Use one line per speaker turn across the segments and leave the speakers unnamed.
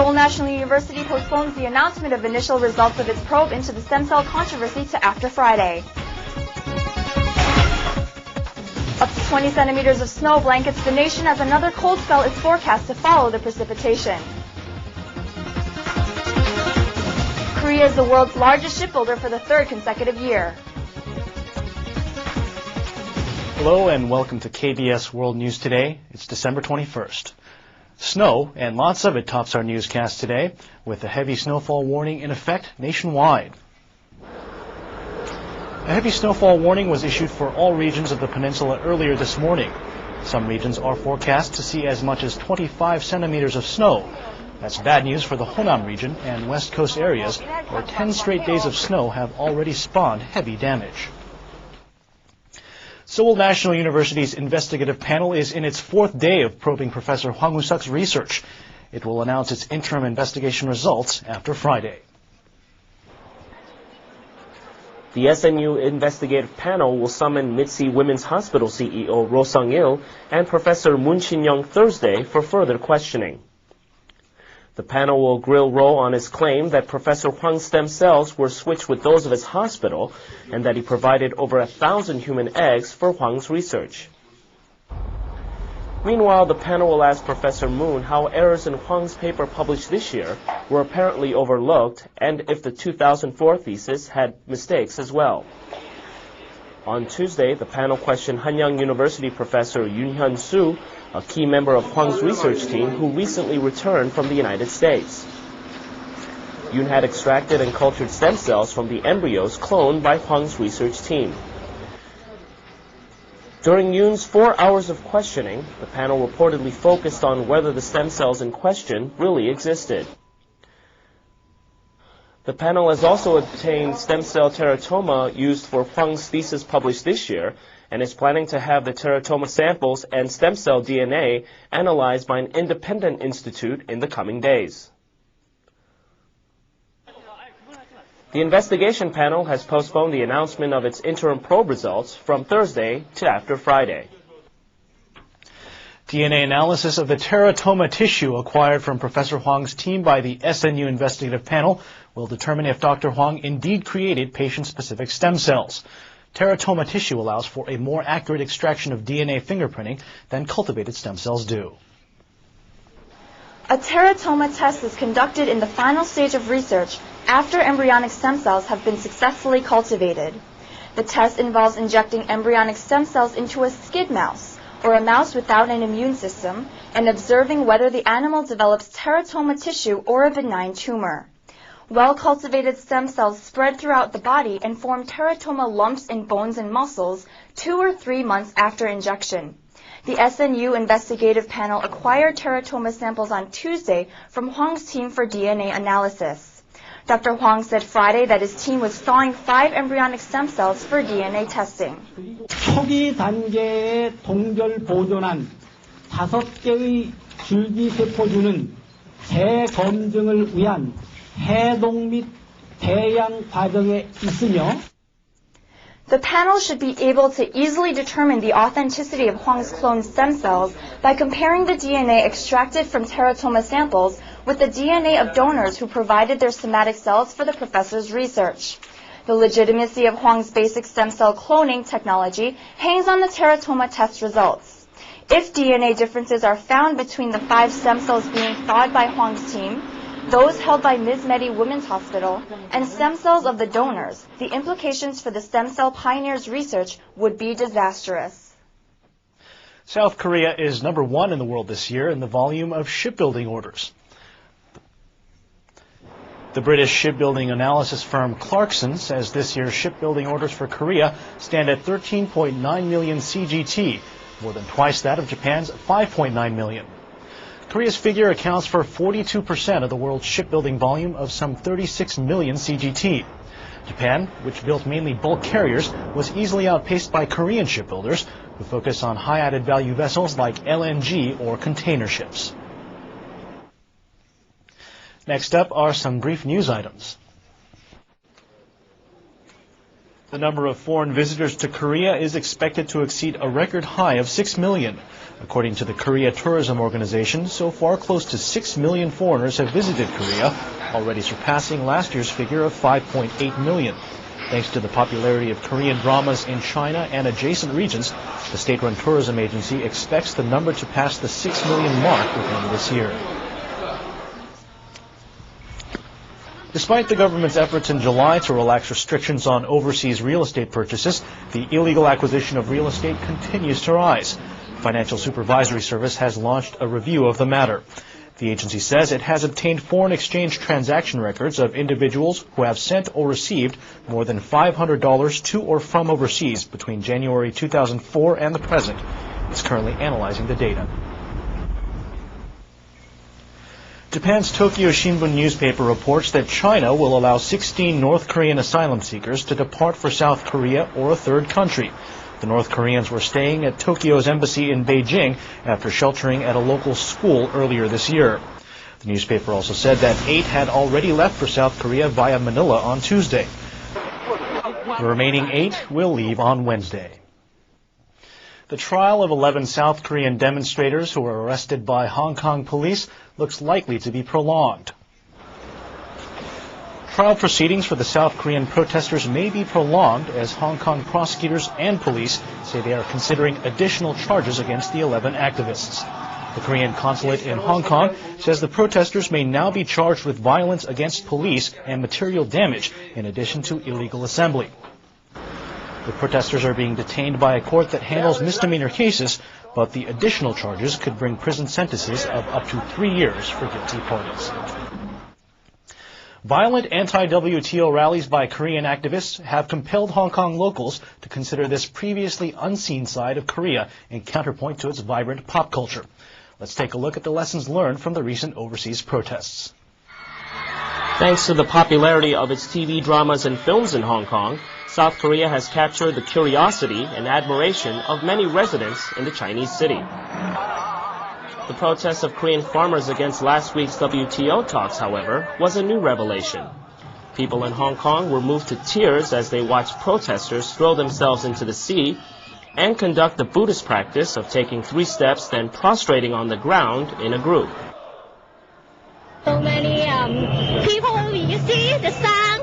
Seoul National University postpones the announcement of initial results of its probe into the stem cell controversy to after Friday. Up to 20 centimeters of snow blankets the nation as another cold spell is forecast to follow the precipitation. Korea is the world's largest shipbuilder for the third consecutive year.
Hello and welcome to KBS World News Today. It's December 21st. Snow, and lots of it, tops our newscast today, with a heavy snowfall warning in effect nationwide. A heavy snowfall warning was issued for all regions of the peninsula earlier this morning. Some regions are forecast to see as much as 25 centimeters of snow. That's bad news for the Honam region and West Coast areas, where 10 straight days of snow have already spawned heavy damage. Seoul National University's investigative panel is in its fourth day of probing Professor Hwang Woo-suk's research. It will announce its interim investigation results after Friday.
The SNU investigative panel will summon Mitsi Women's Hospital CEO Ro Sung-il and Professor Moon Shin-young Thursday for further questioning. The panel will grill Ro on his claim that Professor Hwang's stem cells were switched with those of his hospital and that he provided over 1,000 human eggs for Hwang's research. Meanwhile, the panel will ask Professor Moon how errors in Hwang's paper published this year were apparently overlooked and if the 2004 thesis had mistakes as well. On Tuesday, the panel questioned Hanyang University professor Yoon Hyun-soo, a key member of Hwang's research team who recently returned from the United States. Yoon had extracted and cultured stem cells from the embryos cloned by Hwang's research team. During Yoon's 4 hours of questioning, the panel reportedly focused on whether the stem cells in question really existed. The panel has also obtained stem cell teratoma used for Hwang's thesis published this year and is planning to have the teratoma samples and stem cell DNA analyzed by an independent institute in the coming days. The investigation panel has postponed the announcement of its interim probe results from Thursday to after Friday.
DNA analysis of the teratoma tissue acquired from Professor Hwang's team by the SNU investigative panel will determine if Dr. Hwang indeed created patient-specific stem cells. Teratoma tissue allows for a more accurate extraction of DNA fingerprinting than cultivated stem cells do.
A teratoma test is conducted in the final stage of research after embryonic stem cells have been successfully cultivated. The test involves injecting embryonic stem cells into a skid mouse, or a mouse without an immune system, and observing whether the animal develops teratoma tissue or a benign tumor. Well-cultivated stem cells spread throughout the body and form teratoma lumps in bones and muscles 2 or 3 months after injection. The SNU investigative panel acquired teratoma samples on Tuesday from Hwang's team for DNA analysis. Dr. Hwang said Friday that his team was thawing 5 embryonic stem cells for DNA testing.
초기 단계에 동결 보존한 5개의 줄기세포주는 재검증을 위한 해동 및 배양 과정에 있으며
The panel should be able to easily determine the authenticity of Hwang's cloned stem cells by comparing the DNA extracted from teratoma samples with the DNA of donors who provided their somatic cells for the professor's research. The legitimacy of Hwang's basic stem cell cloning technology hangs on the teratoma test results. If DNA differences are found between the 5 stem cells being thawed by Hwang's team, those held by Ms. Mehdi Women's Hospital, and stem cells of the donors, the implications for the stem cell pioneers' research would be disastrous.
South Korea is number 1 in the world this year in the volume of shipbuilding orders. The British shipbuilding analysis firm Clarkson says this year's shipbuilding orders for Korea stand at 13.9 million CGT, more than twice that of Japan's 5.9 million. Korea's figure accounts for 42% of the world's shipbuilding volume of some 36 million CGT. Japan, which built mainly bulk carriers, was easily outpaced by Korean shipbuilders, who focus on high added value vessels like LNG or container ships. Next up are some brief news items. The number of foreign visitors to Korea is expected to exceed a record high of 6 million. According to the Korea Tourism Organization, so far close to 6 million foreigners have visited Korea, already surpassing last year's figure of 5.8 million. Thanks to the popularity of Korean dramas in China and adjacent regions, the state-run tourism agency expects the number to pass the 6 million mark within this year. Despite the government's efforts in July to relax restrictions on overseas real estate purchases, the illegal acquisition of real estate continues to rise. The Financial Supervisory Service has launched a review of the matter. The agency says it has obtained foreign exchange transaction records of individuals who have sent or received more than $500 to or from overseas between January 2004 and the present. It's currently analyzing the data. Japan's Tokyo Shimbun newspaper reports that China will allow 16 North Korean asylum seekers to depart for South Korea or a third country. The North Koreans were staying at Tokyo's embassy in Beijing after sheltering at a local school earlier this year. The newspaper also said that 8 had already left for South Korea via Manila on Tuesday. The remaining 8 will leave on Wednesday. The trial of 11 South Korean demonstrators who were arrested by Hong Kong police looks likely to be prolonged. Trial proceedings for the South Korean protesters may be prolonged as Hong Kong prosecutors and police say they are considering additional charges against the 11 activists. The Korean consulate in Hong Kong says the protesters may now be charged with violence against police and material damage in addition to illegal assembly. The protesters are being detained by a court that handles misdemeanor cases, but the additional charges could bring prison sentences of up to 3 years for guilty parties. Violent anti-WTO rallies by Korean activists have compelled Hong Kong locals to consider this previously unseen side of Korea in counterpoint to its vibrant pop culture. Let's take a look at the lessons learned from the recent overseas protests.
Thanks to the popularity of its TV dramas and films in Hong Kong, South Korea has captured the curiosity and admiration of many residents in the Chinese city. The protest of Korean farmers against last week's WTO talks, however, was a new revelation. People in Hong Kong were moved to tears as they watched protesters throw themselves into the sea and conduct the Buddhist practice of taking 3 steps, then prostrating on the ground in a group.
So many people, you see the sun.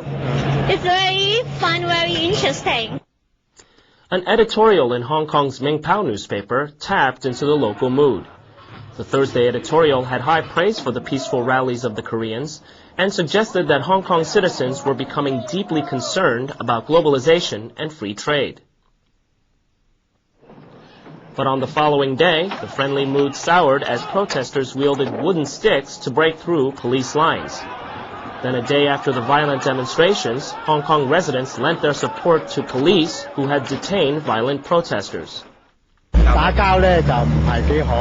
It's very fun, very interesting.
An editorial in Hong Kong's Mingpao newspaper tapped into the local mood. The Thursday editorial had high praise for the peaceful rallies of the Koreans and suggested that Hong Kong citizens were becoming deeply concerned about globalization and free trade. But on the following day, the friendly mood soured as protesters wielded wooden sticks to break through police lines. Then a day after the violent demonstrations, Hong Kong residents lent their support to police who had detained violent protesters.
打交呢就唔係幾好，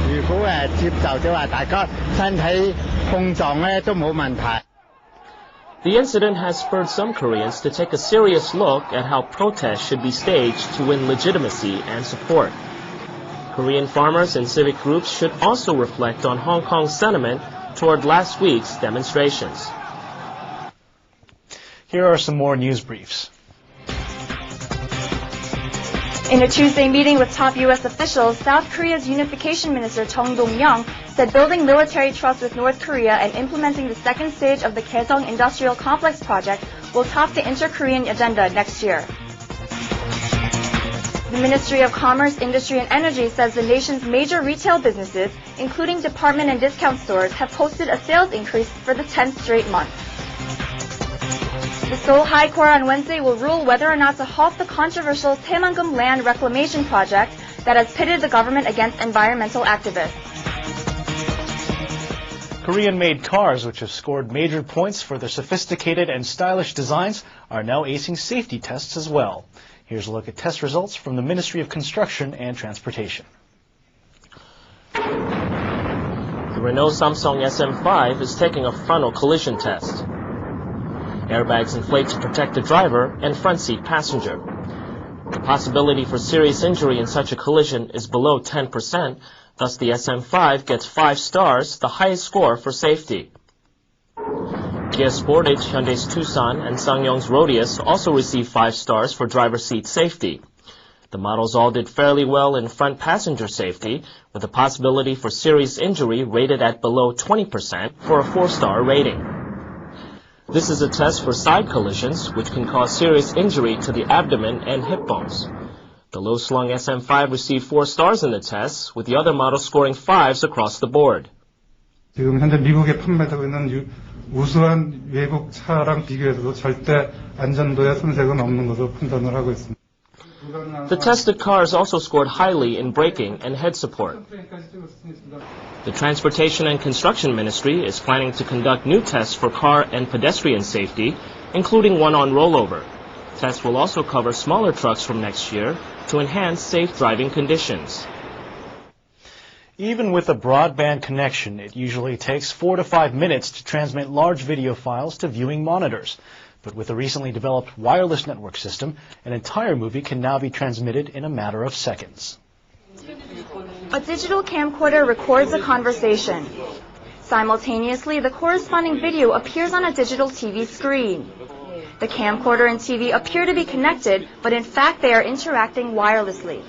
如果接受咗話大家身體碰撞呢都冇問題。
The incident has spurred some Koreans to take a serious look at how protests should be staged to win legitimacy and support. Korean farmers and civic groups should also reflect on Hong Kong's sentiment toward last week's demonstrations.
Here are some more news briefs.
In a Tuesday meeting with top U.S. officials, South Korea's Unification Minister Chung Dong-young said building military trust with North Korea and implementing the second stage of the Kaesong Industrial Complex project will top the inter-Korean agenda next year. The Ministry of Commerce, Industry and Energy says the nation's major retail businesses, including department and discount stores, have posted a sales increase for the 10th straight month. The Seoul High Court on Wednesday will rule whether or not to halt the controversial Taemangum land reclamation project that has pitted the government against environmental activists.
Korean-made cars, which have scored major points for their sophisticated and stylish designs, are now acing safety tests as well. Here's a look at test results from the Ministry of Construction and Transportation.
The Renault Samsung SM5 is taking a frontal collision test. Airbags inflate to protect the driver and front seat passenger. The possibility for serious injury in such a collision is below 10%, thus the SM5 gets 5 stars, the highest score for safety. Kia Sportage, Hyundai's Tucson, and SsangYong's Rodius also received 5 stars for driver seat safety. The models all did fairly well in front passenger safety, with a possibility for serious injury rated at below 20% for a 4-star rating. This is a test for side collisions, which can cause serious injury to the abdomen and hip bones. The low-slung SM5 received 4 stars in the test, with the other models scoring 5s across the board.
지금 현재 미국에 판매되고 있는 우수한 외국 차랑 비교해서도 절대 안전도에 손색은 없는 것으로 판단을 하고 있습니다.
The tested cars also scored highly in braking and head support. The Transportation and Construction Ministry is planning to conduct new tests for car and pedestrian safety, including one on rollover. Tests will also cover smaller trucks from next year to enhance safe driving conditions.
Even with a broadband connection, it usually takes 4 to 5 minutes to transmit large video files to viewing monitors. But with a recently developed wireless network system, an entire movie can now be transmitted in a matter of seconds.
A digital camcorder records a conversation. Simultaneously, the corresponding video appears on a digital TV screen. The camcorder and TV appear to be connected, but in fact they are interacting wirelessly.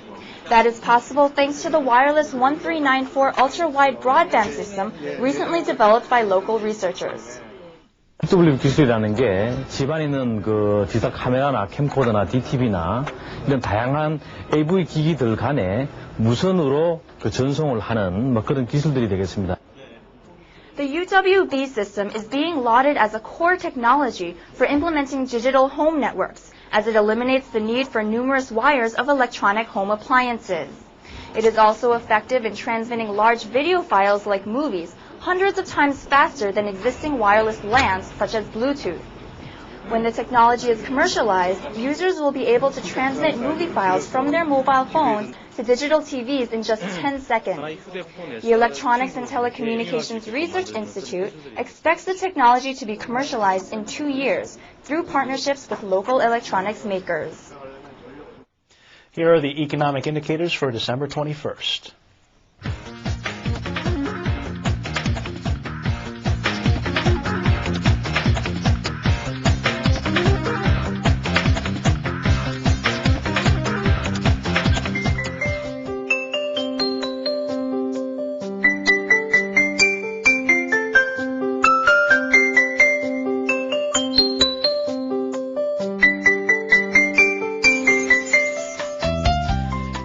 That is possible thanks to the wireless 1394 ultra-wide broadband system recently developed by local researchers.
W 기술이라는 게 집안에 있는 그 디지털 카메라나 캠코더나 DTV나 이런 다양한 AV 기기들 간에 무선으로 그 전송을 하는 그런 기술들이 되겠습니다.
The UWB system is being lauded as a core technology for implementing digital home networks, as it eliminates the need for numerous wires of electronic home appliances. It is also effective in transmitting large video files like movies, hundreds of times faster than existing wireless LANs such as Bluetooth. When the technology is commercialized, users will be able to transmit movie files from their mobile phones to digital TVs in just 10 seconds. The Electronics and Telecommunications Research Institute expects the technology to be commercialized in 2 years through partnerships with local electronics makers.
Here are the economic indicators for December 21st.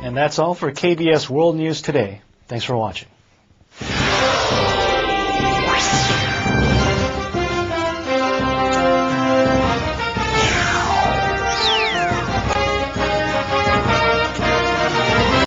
And that's all for KBS World News Today. Thanks for watching.